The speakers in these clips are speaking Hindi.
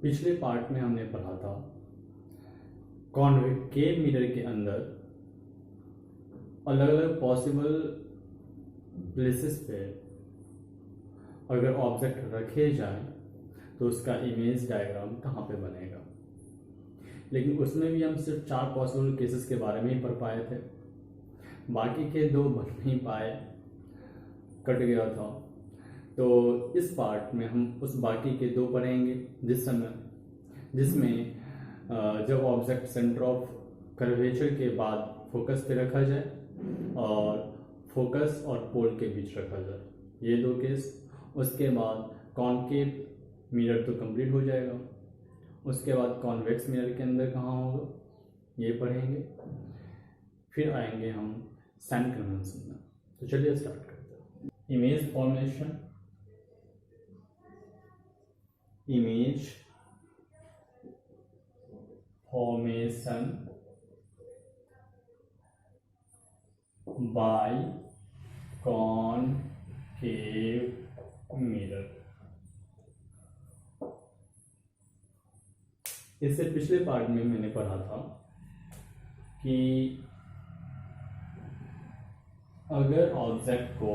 पिछले पार्ट में हमने पढ़ा था कॉन्केव मिरर के अंदर अलग अलग पॉसिबल प्लेसेस पे अगर ऑब्जेक्ट रखे जाएं तो उसका इमेज डायग्राम कहाँ पे बनेगा। लेकिन उसमें भी हम सिर्फ 4 पॉसिबल केसेस के बारे में ही पढ़ पाए थे, बाकी के 2 बन नहीं पाए, कट गया था। तो इस पार्ट में हम उस बाकी के 2 पढ़ेंगे जिसमें जब ऑब्जेक्ट सेंटर ऑफ कर्वेचर के बाद फोकस पे रखा जाए और फोकस और पोल के बीच रखा जाए, ये 2 केस। उसके बाद कॉनकेव मिरर तो कंप्लीट हो जाएगा। उसके बाद कॉन्वेक्स मिरर के अंदर कहाँ होगा ये पढ़ेंगे। फिर आएंगे हम सैन कन्वेंशन में। तो चलिए स्टार्ट करते हैं। Image formation, by concave mirror. इससे पिछले पार्ट में मैंने पढ़ा था कि अगर ऑब्जेक्ट को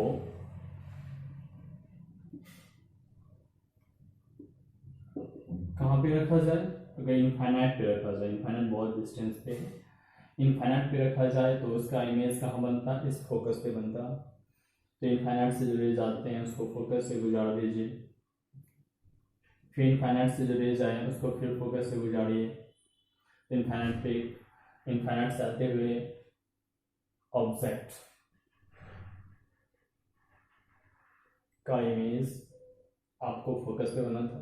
कहाँ पे रखा जाए, अगर इनफाइनाइट पे रखा जाए, इनफाइनाइट बहुत डिस्टेंस पे है, इनफाइनाइट पे रखा जाए तो उसका इमेज कहाँ बनता है, इस फोकस पे बनता है। तो इनफाइनाइट से जो रेज आते हैं उसको फोकस से गुजार दीजिए, फिर इनफाइनाइट से जो रेज आए उसको फिर फोकस से गुजारिए। इनफाइनाइट से आते हुए ऑब्जेक्ट का इमेज आपको फोकस पे बना था।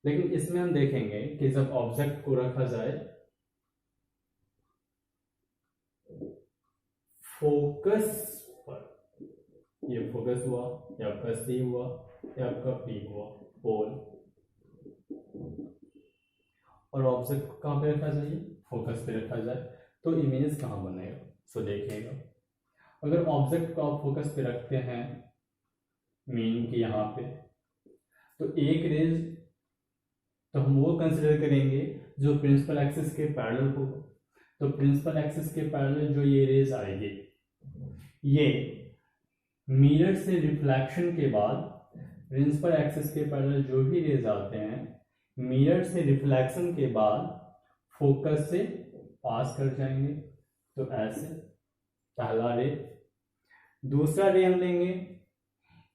लेकिन इसमें हम देखेंगे कि जब ऑब्जेक्ट को रखा जाए फोकस पर, ये फोकस हुआ, या आपका सी हुआ, या आपका पी हुआ, पोल, और ऑब्जेक्ट को कहाँ पे रखा जाए, फोकस पे रखा जाए, तो इमेज कहाँ बनेगा। सो देखिएगा, अगर ऑब्जेक्ट को आप फोकस पे रखते हैं मीन की यहाँ पे, तो एक रेज तो हम वो कंसिडर करेंगे जो प्रिंसिपल एक्सिस के पैरेलल होगा। तो प्रिंसिपल एक्सिस के पैरेलल जो ये रेज आएगी, ये मिरर से रिफ्लेक्शन के बाद प्रिंसिपल एक्सिस के पैरेलल जो भी रेज आते हैं मिरर से रिफ्लेक्शन के बाद फोकस से पास कर जाएंगे। तो ऐसे पहला रे। दूसरा रे हम लेंगे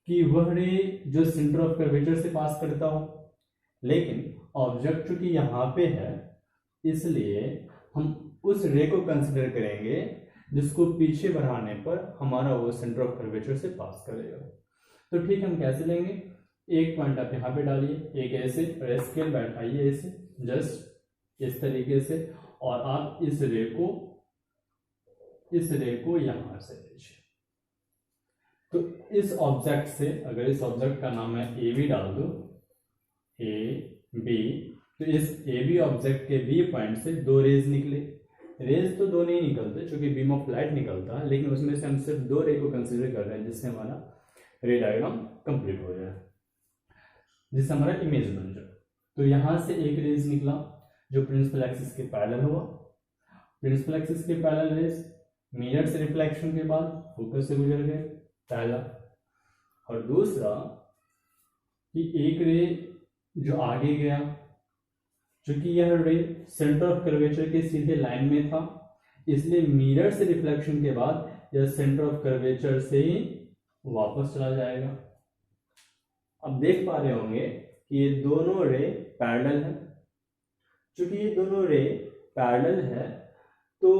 कि वह रे जो सेंटर ऑफ कर्वेचर से पास करता हो, लेकिन ऑब्जेक्ट चूंकि यहाँ पे है इसलिए हम उस रे को कंसिडर करेंगे जिसको पीछे बढ़ाने पर हमारा वो सेंटर ऑफ कर्वेचर से पास करेगा। तो ठीक है, हम कैसे लेंगे, एक पॉइंट आप यहाँ पे डालिए, एक ऐसे, और स्केल बैठाइए ऐसे, जस्ट इस तरीके से, और आप इस रे को यहां से लीजिए। तो इस ऑब्जेक्ट से, अगर इस ऑब्जेक्ट का नाम मैं ए बी डाल दूं, ए बी, तो इस ए बी ऑब्जेक्ट के बी पॉइंट से 2 रेज निकले। रेज तो 2 नहीं निकलते क्योंकि बीम ऑफ लाइट निकलता है, लेकिन उसमें से हम सिर्फ 2 रे को कंसिडर कर रहे हैं जिससे हमारा रे डायग्राम कंप्लीट हो जाए, जिससे हमारा इमेज बन जाए। तो यहां से एक रेज निकला जो प्रिंसिपल एक्सिस के पैरेलल हुआ। प्रिंसिपल एक्सिस के पैरेलल रेज मिरर से रिफ्लेक्शन के बाद फोकस से गुजर गए, पहला। और दूसरा कि एक रे जो आगे गया, चूंकि यह रे सेंटर ऑफ कर्वेचर के सीधे लाइन में था, इसलिए मिरर से रिफ्लेक्शन के बाद यह सेंटर ऑफ कर्वेचर से ही वापस चला जाएगा। अब देख पा रहे होंगे कि ये दोनों रे पैरेलल है। चूंकि ये दोनों रे पैरेलल है तो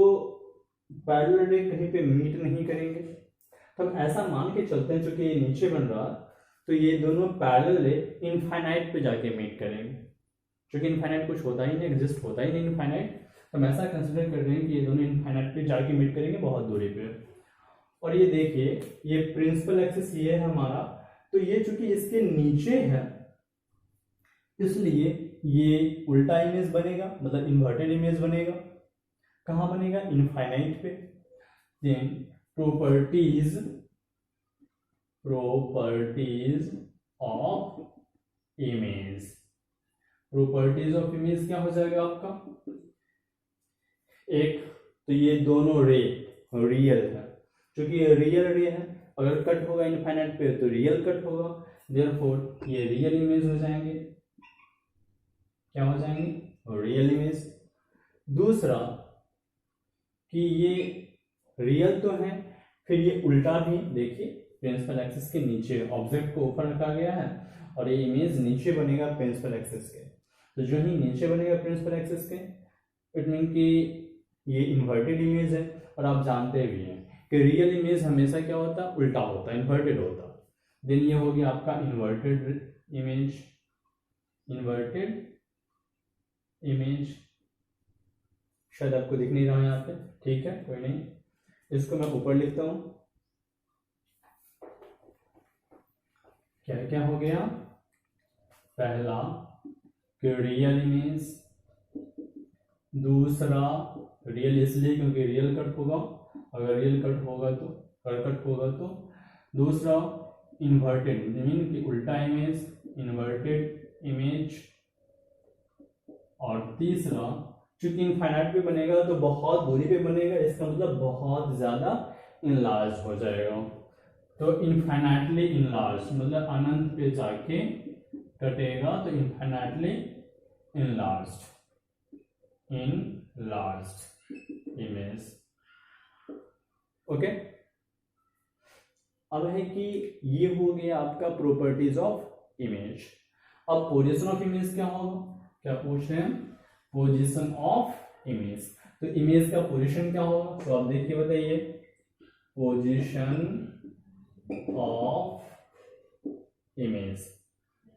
पैरेलल रे कहीं पे मीट नहीं करेंगे। तो हम ऐसा मान के चलते हैं, चूंकि ये नीचे बन रहा तो ये दोनों पैरेलल रे इनफाइनाइट पे जाके मीट करेंगे। क्योंकि इनफाइनाइट कुछ होता ही नहीं, एग्जिस्ट होता ही नहीं इनफाइनाइट, तो हम ऐसा कंसिडर कर रहे हैं कि ये दोनों इनफाइनाइट पे जाके मीट करेंगे बहुत दूरी पे। और ये देखिए, ये प्रिंसिपल एक्सिस ये है हमारा, तो ये चूंकि इसके नीचे है इसलिए ये उल्टा इमेज बनेगा, मतलब इन्वर्टेड इमेज बनेगा। कहां बनेगा, इनफाइनाइट पे। Then properties of image, properties of image क्या हो जाएगा आपका, एक तो ये दोनों रे रियल है, क्योंकि ये रियल रे है, अगर कट होगा इनफाइनाइट पे तो रियल कट होगा, देयरफॉर ये रियल इमेज हो जाएंगे, क्या हो जाएंगे, रियल इमेज। दूसरा कि ये रियल तो है, फिर ये उल्टा भी, देखिए प्रिंसिपल एक्सिस के नीचे ऑब्जेक्ट को ऊपर रखा गया है और ये इमेज नीचे बनेगा प्रिंसिपल एक्सिस के, तो जो ही नीचे बनेगा प्रिंसिपल एक्सिस के इट मीन कि ये इन्वर्टेड इमेज है। और आप जानते भी हैं कि रियल इमेज हमेशा क्या होता है, उल्टा होता है, इन्वर्टेड होता है। देन ये हो गया आपका इन्वर्टेड इमेज, इन्वर्टेड इमेज शायद आपको दिख नहीं रहा है यहाँ पे, ठीक है कोई नहीं, इसको मैं ऊपर लिखता हूं। क्या क्या हो गया, पहला कि रियल इमेज, दूसरा रियल इसलिए क्योंकि रियल कट होगा, अगर रियल कट होगा तो कट होगा तो, दूसरा इन्वर्टेड मीन कि उल्टा इमेज, इन्वर्टेड इमेज, और तीसरा चूंकि इनफाइनाइट पे बनेगा तो बहुत दूरी पे बनेगा, इसका मतलब बहुत ज्यादा इनलार्ज हो जाएगा, तो इनफाइनाइटली इनलार्ज मतलब अनंत पे जाके कटेगा, तो इनफाइनाइटली इनलार्ज्ड इमेज। ओके, अब है कि ये हो गया आपका प्रॉपर्टीज ऑफ इमेज। अब पोजीशन ऑफ इमेज क्या होगा, क्या पूछ रहे हैं, पोजीशन ऑफ इमेज, तो इमेज का पोजीशन क्या होगा, तो आप देखिए बताइए, पोजीशन ऑफ इमेज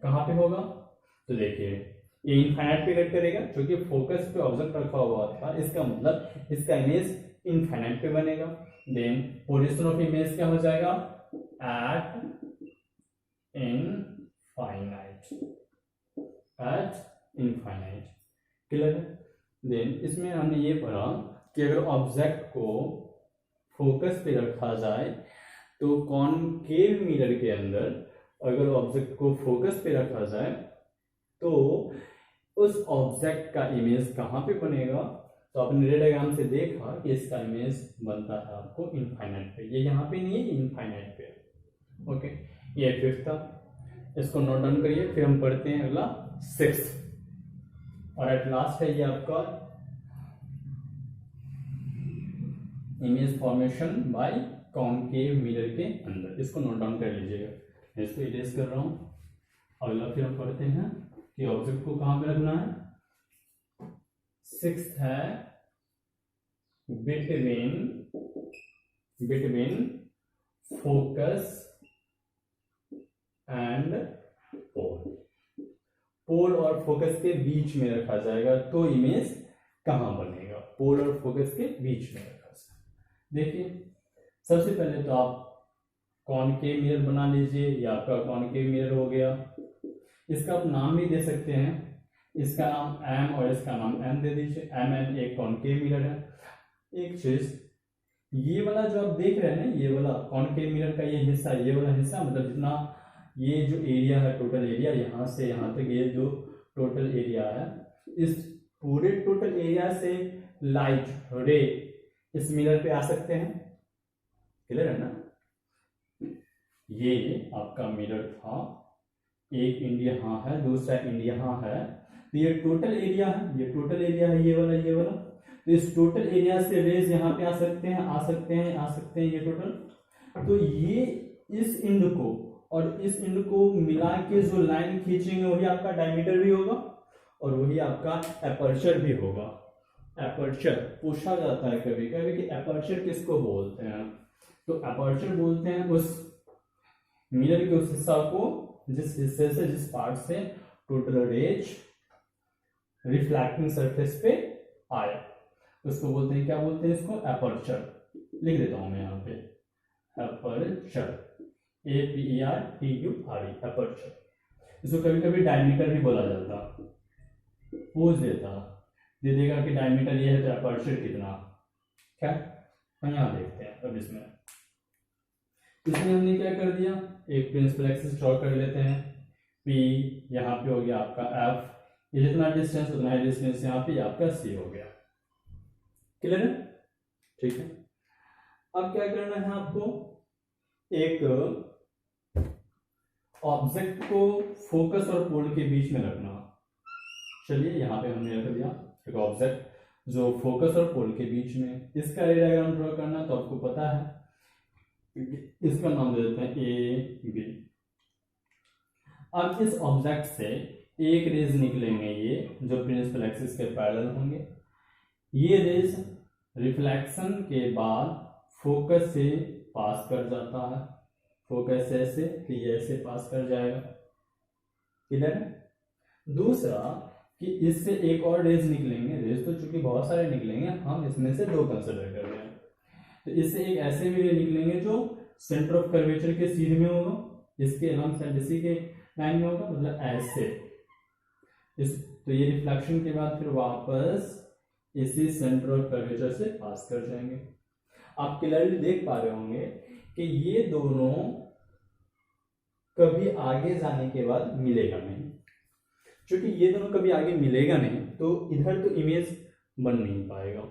कहां पे होगा, तो देखिए ये इनफाइनाइट पे कट करेगा, क्योंकि फोकस पे ऑब्जेक्ट रखा हुआ था, इसका मतलब इसका इमेज इनफाइनाइट पे बनेगा। देन पोजीशन ऑफ इमेज क्या हो जाएगा, एट इनफाइनाइट, क्लियर है। देन इसमें हमने ये पढ़ा कि अगर ऑब्जेक्ट को फोकस पे रखा जाए तो कॉनकेव मिरर के अंदर अगर ऑब्जेक्ट को फोकस पे रखा जाए तो उस ऑब्जेक्ट का इमेज कहां पे बनेगा, तो आपने रे डायग्राम से देखा कि इसका इमेज बनता है आपको इनफाइनाइट पे, ये यहाँ पे नहीं है, इनफाइनाइट पे। ओके, ये फिफ्थ था, इसको नोट डाउन करिए, फिर हम पढ़ते हैं अगला सिक्स्थ, और एट लास्ट है ये आपका image formation by concave mirror के अंदर, इसको नोट डाउन कर लीजिएगा, मैं इसको इरेज कर रहा हूं। अगला फिर हम पढ़ते हैं कि ऑब्जेक्ट को कहां पे रखना है, सिक्स्थ है बिटवीन फोकस एंड पोल और फोकस के बीच में रखा जाएगा, तो इमेज कहां बनेगा, पोल और फोकस के बीच में रखा जाएगा। देखिए सबसे पहले तो आप कॉनकेव मिरर बना लीजिए, ये आपका कॉनकेव मिरर हो गया, इसका आप नाम भी दे सकते हैं, इसका नाम एम और इसका नाम एन दे दीजिए, एम एन एक कॉनकेव मिरर है। एक चीज ये वाला जो आप देख रहे हैं ना, ये वाला कॉनकेव मिरर का ये हिस्सा, ये वाला हिस्सा मतलब जितना ये जो एरिया है, टोटल एरिया यहां से यहां तक ये जो टोटल एरिया है, इस पूरे टोटल एरिया से लाइट रे इस मिरर पे आ सकते हैं, क्लियर है ना। ये आपका मिरर था, एक एंड यहाँ है, दूसरा एंड यहाँ है, तो ये टोटल एरिया है, ये टोटल एरिया है, ये वाला, तो इस टोटल एरिया से रेज यहाँ पे आ सकते हैं, आ सकते हैं ये टोटल, तो ये इस एंड को और इस एंड को मिला के जो लाइन खींचेंगे वही आपका डायमीटर भी होगा और वही आपका एपर्चर भी होगा। एपर्चर पूछा जाता है कभी कभी कि एपर्चर किसको बोलते हैं, तो एपर्चर बोलते हैं उस मिरर के उस हिस्सा को जिस हिस्से से, जिस पार्ट से टोटल रेज रिफ्लेक्टिंग सरफेस पे आया, उसको बोलते हैं, क्या बोलते हैं इसको, एपर्चर। लिख देता हूं मैं यहाँ पे, एपर्चर, APERTURE, एपर्चर। इसको कभी कभी डायमीटर भी बोला जाता, पूछ देता, दे देगा कि डायमीटर ये है तो एपर्चर कितना, क्या हम यहाँ देखते हैं। अब इसमें हमने क्या कर दिया, एक प्रिंसिपल एक्सिस ड्रॉ कर लेते हैं, P यहाँ पे हो गया आपका F, ये जितना डिस्टेंस उतना ही डिस्टेंस यहाँ पे आपका सी हो गया। क्लियर है? ठीक है। अब क्या करना है आपको, एक ऑब्जेक्ट को फोकस और पोल के बीच में रखना। चलिए यहाँ पे हमने रख दिया एक ऑब्जेक्ट जो फोकस और पोल के बीच में, इसका रे डायग्राम ड्रॉ करना तो आपको पता है, इसका नाम दे देते हैं ए बी। अब इस ऑब्जेक्ट से एक रेज निकलेंगे ये जो प्रिंसिपल एक्सिस के पैरेलल होंगे। ये रेज रिफ्लेक्शन के बाद फोकस से पास कर जाता है, फोकस ऐसे कि ये ऐसे पास कर जाएगा। क्लियर है? दूसरा कि इससे एक और रेज निकलेंगे, रेज तो चूंकि बहुत सारे निकलेंगे, हम इसमें से दो कंसिडर कर रहे हैं। तो इससे एक ऐसे भी रे निकलेंगे जो सेंटर ऑफ कर्वेचर के सीध में होगा, इसके अलॉन्ग साइड इसी के लाइन में होगा, मतलब ऐसे तो ये रिफ्लेक्शन के बाद फिर वापस इसी सेंटर ऑफ कर्वेचर से पास कर जाएंगे। आप क्लियरली देख पा रहे होंगे कि ये दोनों कभी आगे जाने के बाद मिलेगा नहीं, क्योंकि ये दोनों कभी आगे मिलेगा नहीं तो इधर तो इमेज बन नहीं पाएगा।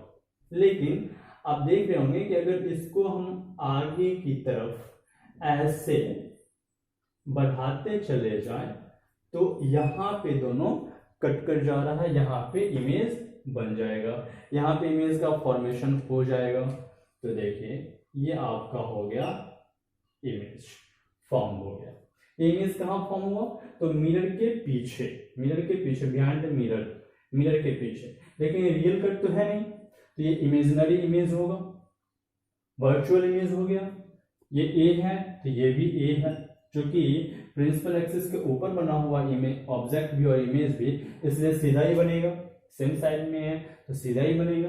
लेकिन आप देख रहे होंगे कि अगर इसको हम आगे की तरफ ऐसे बढ़ाते चले जाएं तो यहाँ पे दोनों कट कर जा रहा है, यहाँ पे इमेज बन जाएगा, यहाँ पे इमेज का फॉर्मेशन हो जाएगा। तो देखिए ये आपका हो गया इमेज फॉर्म हो गया। इमेज कहाँ फॉर्म हुआ? तो मिरर के पीछे, बिहाइंड द मिरर के पीछे। लेकिन ये रियल कट तो है नहीं, तो ये इमेजिनरी इमेज होगा, वर्चुअल इमेज हो गया। ये ए है तो ये भी ए है, क्योंकि प्रिंसिपल एक्सिस के ऊपर बना हुआ इमेज ऑब्जेक्ट भी और इमेज भी, इसलिए सीधा ही बनेगा, सेम साइड में है तो सीधा ही बनेगा।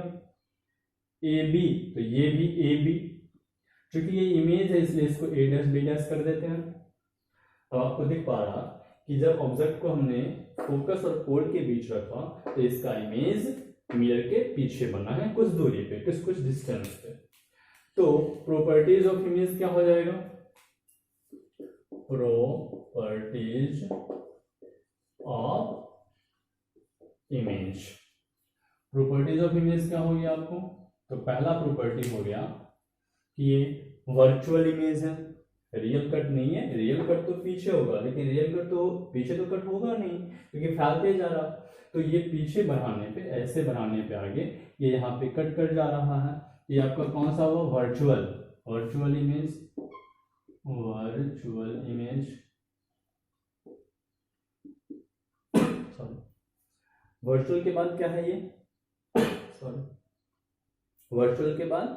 ए बी तो ये भी ए बी, क्योंकि ये इमेज है इसलिए इसको ए डैश बी डैश कर देते हैं। अब आपको दिख पा रहा कि जब ऑब्जेक्ट को हमने फोकस और पोल के बीच रखा तो इसका इमेज मिरर के पीछे बना है, कुछ दूरी पे, कुछ डिस्टेंस पे। तो प्रॉपर्टीज ऑफ इमेज क्या हो जाएगा? Properties of image, properties of image क्या होगी आपको? तो पहला प्रॉपर्टी हो गया कि ये वर्चुअल इमेज है, रियल कट नहीं है। रियल कट तो पीछे होगा, लेकिन रियल कट तो पीछे तो कट होगा नहीं क्योंकि फैलते जा रहा। तो ये पीछे बढ़ाने पे, ऐसे बढ़ाने पे आगे ये यहाँ पे कट कर जा रहा है। ये आपका कौन सा हुआ? वर्चुअल इमेज सॉरी, वर्चुअल के बाद क्या है ये? सॉरी, वर्चुअल के बाद,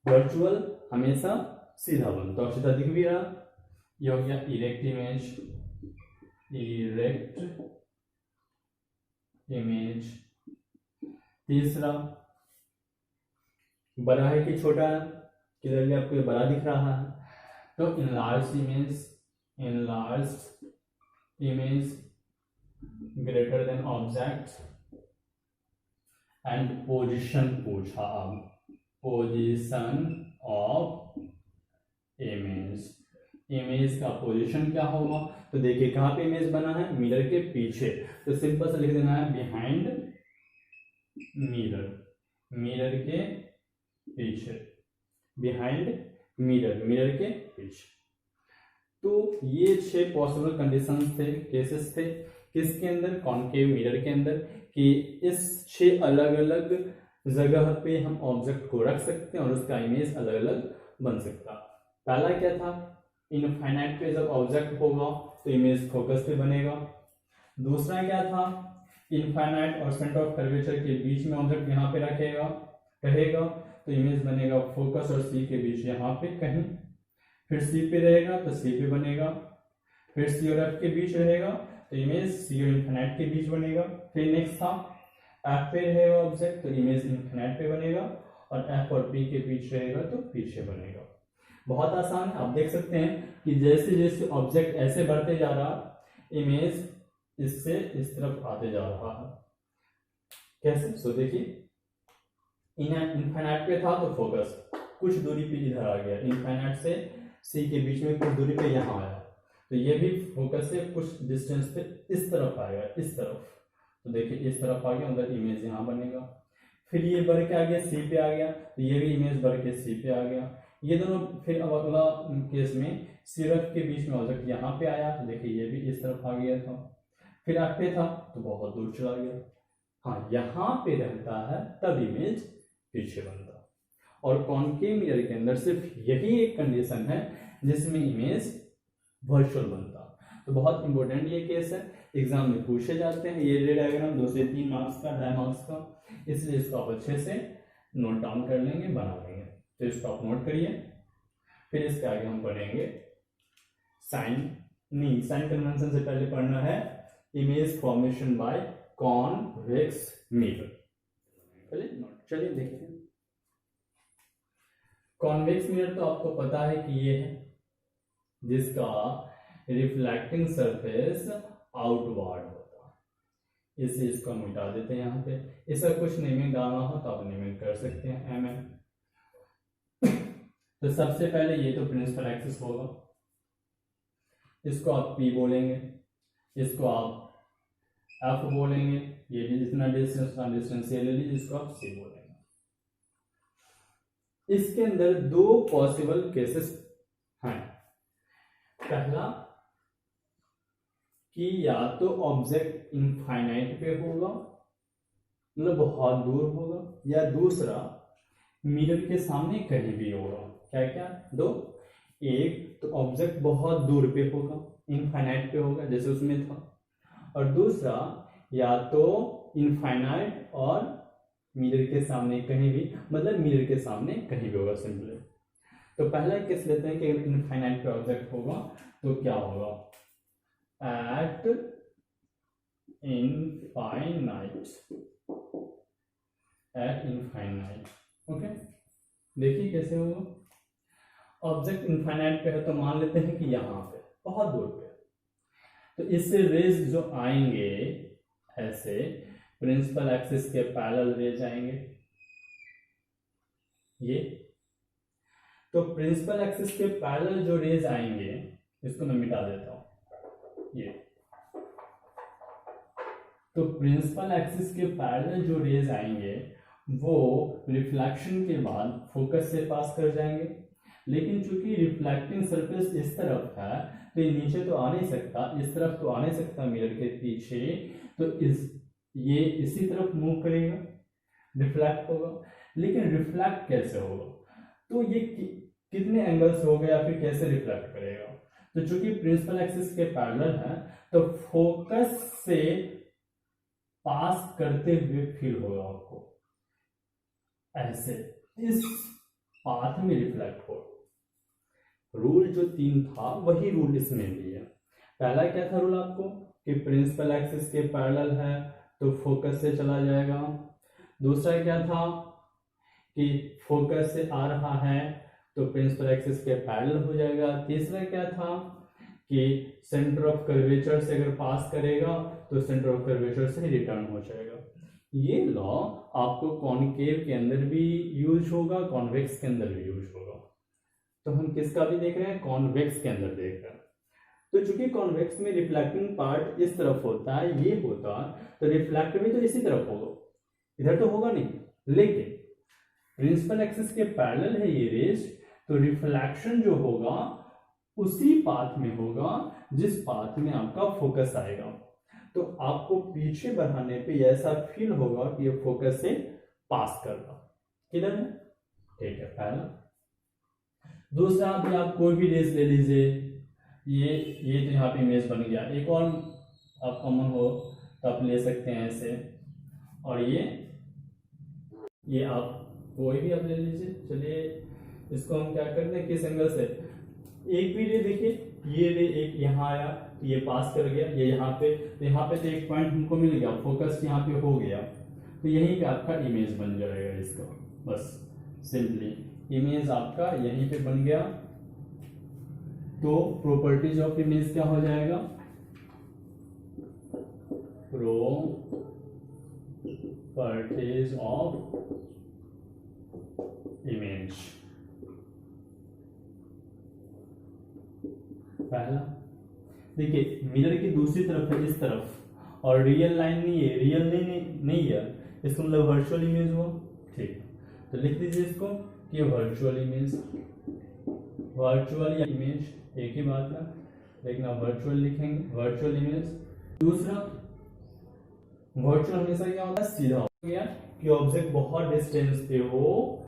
वर्चुअल हमेशा सीधा बनता है, सीधा दिख भी रहा। ये हो गया इरेक्ट इमेज। तीसरा बड़ा है कि छोटा है? क्लियरली आपको ये बड़ा दिख रहा है, तो enlarge image greater than object and position पूछा। अब पोजीशन ऑफ इमेज का पोजीशन क्या होगा? तो देखिए कहाँ पे इमेज बना है? मिरर के पीछे, तो सिंपल से लिख देना है बिहाइंड मिरर के पीछे, बिहाइंड मिरर के पीछे। तो ये 6 पॉसिबल कंडीशंस थे, केसेस थे किसके अंदर? कॉनकेव मिरर के अंदर, कि इस 6 अलग अलग जगह पे हम ऑब्जेक्ट को रख सकते हैं और उसका इमेज अलग अलग बन सकता। पहला क्या था? इनफाइनाइट पे जब ऑब्जेक्ट होगा तो इमेज फोकस पे बनेगा। दूसरा क्या था? इनफाइनाइट और सेंटर ऑफ कर्वेचर के बीच में ऑब्जेक्ट यहाँ पे रहेगा तो इमेज बनेगा फोकस और सी के बीच यहाँ पे कहीं। फिर सी पे रहेगा तो सी पे बनेगा। फिर सी और एफ के बीच रहेगा तो इमेज सी और इनफाइनाइट के बीच बनेगा। फिर नेक्स्ट था एफ पे रहेगा ऑब्जेक्ट तो इमेज इनफाइनाइट पे बनेगा, और एफ और पी के बीच रहेगा तो पीछे बनेगा। बहुत आसान है। आप देख सकते हैं कि जैसे जैसे ऑब्जेक्ट ऐसे बढ़ते जा रहा, इमेज इससे इस तरफ आते जा रहा है। कैसे? सो देखिए, इनफाइनाइट पे था तो फोकस कुछ दूरी पे इधर आ गया, इनफाइनाइट से सी के बीच में कुछ दूरी पे यहाँ आया, तो ये भी फोकस से कुछ डिस्टेंस पे इस तरफ आएगा, इस तरफ। तो देखिए इस तरफ आ गया, उधर इमेज यहाँ बनेगा। फिर ये बढ़ के आ गया सी पे आ गया, तो ये भी इमेज बढ़ के सी पे आ गया। ये दोनों फिर अब अगला केस में सिर्फ के बीच में ऑब्जेक्ट यहाँ पे आया, तो देखिए ये भी इस तरफ आ गया था। फिर आप पे था तो बहुत दूर चला गया। हाँ, यहाँ पे रहता है तब इमेज पीछे बनता। और कॉनकेव मिरर के अंदर सिर्फ यही एक कंडीशन है जिसमें इमेज वर्चुअल बनता। तो बहुत इंपॉर्टेंट ये केस है, एग्जाम में पूछे जाते हैं। ये रे डायग्राम 2 से 3 मार्क्स का, 2.5 मार्क्स का, इसलिए इसको आप अच्छे से नोट डाउन कर लेंगे, बना लेंगे। तो इसको आप नोट करिए। फिर इसके आगे हम पढ़ेंगे साइन कन्वेंशन से पहले पढ़ना है image formation by convex mirror. चलिए देखते हैं। कॉन्वेक्स मिरर तो आपको पता है कि ये है जिसका रिफ्लेक्टिंग सरफेस आउटवर्ड होता है। इससे इसको हम मिटा देते हैं यहाँ पे। इसका कुछ नेमिंग डालना हो तो आप नेमिंग कर सकते हैं mm। तो सबसे पहले ये तो प्रिंसिपल एक्सिस होगा, इसको आप P बोलेंगे, इसको आप F बोलेंगे, ये भी जितना डिस्टेंस ये ले लीजिए, इसको आप C बोलेंगे। इसके अंदर 2 पॉसिबल केसेस हैं। पहला कि या तो ऑब्जेक्ट इनफाइनाइट पे होगा, मतलब बहुत दूर होगा, या दूसरा मिरर के सामने कहीं भी होगा। क्या क्या? 2। एक तो ऑब्जेक्ट बहुत दूर पे होगा, इनफाइनाइट पे होगा जैसे उसमें था, और दूसरा या तो इनफाइनाइट और मिरर के सामने कहीं भी, मतलब मिरर के सामने कहीं भी होगा सिंपली। तो पहला केस लेते हैं कि अगर इनफाइनाइट पे ऑब्जेक्ट होगा तो क्या होगा, एट इनफाइनाइट। ओके, देखिए कैसे होगा। ऑब्जेक्ट इनफाइनाइट पे है तो मान लेते हैं कि यहाँ पे बहुत दूर पे, तो इससे रेज जो आएंगे ऐसे प्रिंसिपल एक्सिस के पैरेलल रेज आएंगे ये। तो प्रिंसिपल एक्सिस के पैरेलल जो रेज आएंगे, इसको मैं मिटा देता हूं ये। तो प्रिंसिपल एक्सिस के पैरेलल जो रेज आएंगे वो रिफ्लेक्शन के बाद फोकस से पास कर जाएंगे, लेकिन चूंकि रिफ्लेक्टिंग सरफेस इस तरफ है तो ये नीचे तो आ नहीं सकता, इस तरफ तो आ नहीं सकता मिरर के पीछे, तो ये इसी तरफ मूव करेगा, रिफ्लेक्ट होगा। लेकिन रिफ्लेक्ट कैसे होगा, तो ये कितने एंगल से होगा या फिर कैसे रिफ्लेक्ट करेगा। तो चूंकि प्रिंसिपल एक्सिस के पैरेलल है तो फोकस से पास करते हुए फील होगा आपको ऐसे, इस पाथ में रिफ्लेक्ट हो। रूल जो 3 था वही रूल इसमें भी है। पहला क्या था रूल आपको कि प्रिंसिपल एक्सिस के पैरेलल है तो फोकस से चला जाएगा। दूसरा क्या था कि फोकस से आ रहा है तो प्रिंसिपल एक्सिस के पैरेलल हो जाएगा। तीसरा क्या था कि सेंटर ऑफ कर्वेचर से अगर पास करेगा तो सेंटर ऑफ कर्वेचर से रिटर्न हो जाएगा। ये लॉ आपको कॉनकेव के अंदर भी यूज होगा, कॉन्वेक्स के अंदर भी यूज होगा। तो हम किसका भी देख रहे हैं, कॉन्वेक्स के अंदर देख रहे हैं। तो चूंकि कॉन्वेक्स में रिफ्लेक्टिंग पार्ट इस तरफ होता है, ये होता, तो रिफ्लेक्ट भी तो इसी तरफ होगा, इधर तो होगा नहीं। लेकिन प्रिंसिपल एक्सिस के पैरेलल है ये रेज, तो रिफ्लेक्शन जो होगा उसी पाथ में होगा जिस पाथ में आपका फोकस आएगा। तो आपको पीछे बढ़ाने पे ऐसा फील होगा कि ये फोकस से पास कर रहा, किधर है, ठीक है पहला। दूसरा भी आप कोई भी रेस ले लीजिए, ये तो यहाँ पे इमेज बन गया। एक और आप कॉमन हो तो आप ले सकते हैं ऐसे, और ये आप कोई भी आप ले लीजिए। चलिए इसको हम क्या करते हैं, किस एंगल से, एक भी रे देखिए, ये रे एक यहाँ आया तो ये पास कर गया, ये यहाँ पे, तो यहाँ पे तो एक पॉइंट हमको मिल गया, फोकस यहाँ पे हो गया, तो यहीं पे आपका इमेज बन जाएगा इसका। बस सिंपली इमेज आपका यहीं पे बन गया। तो प्रॉपर्टीज ऑफ इमेज क्या हो जाएगा, प्रॉपर्टीज ऑफ इमेज। पहला देखिए मिरर की दूसरी तरफ है इस तरफ, और रियल लाइन नहीं है, रियल नहीं है, इसका मतलब वर्चुअल इमेज हुआ। ठीक, तो लिख दीजिए इसको कि वर्चुअल इमेज, वर्चुअल या इमेज एक ही बात है, लेकिन आप वर्चुअल लिखेंगे, वर्चुअल इमेज। दूसरा, वर्चुअल हमेशा क्या होता है, सीधा हो गया कि ऑब्जेक्ट बहुत डिस्टेंस पे हो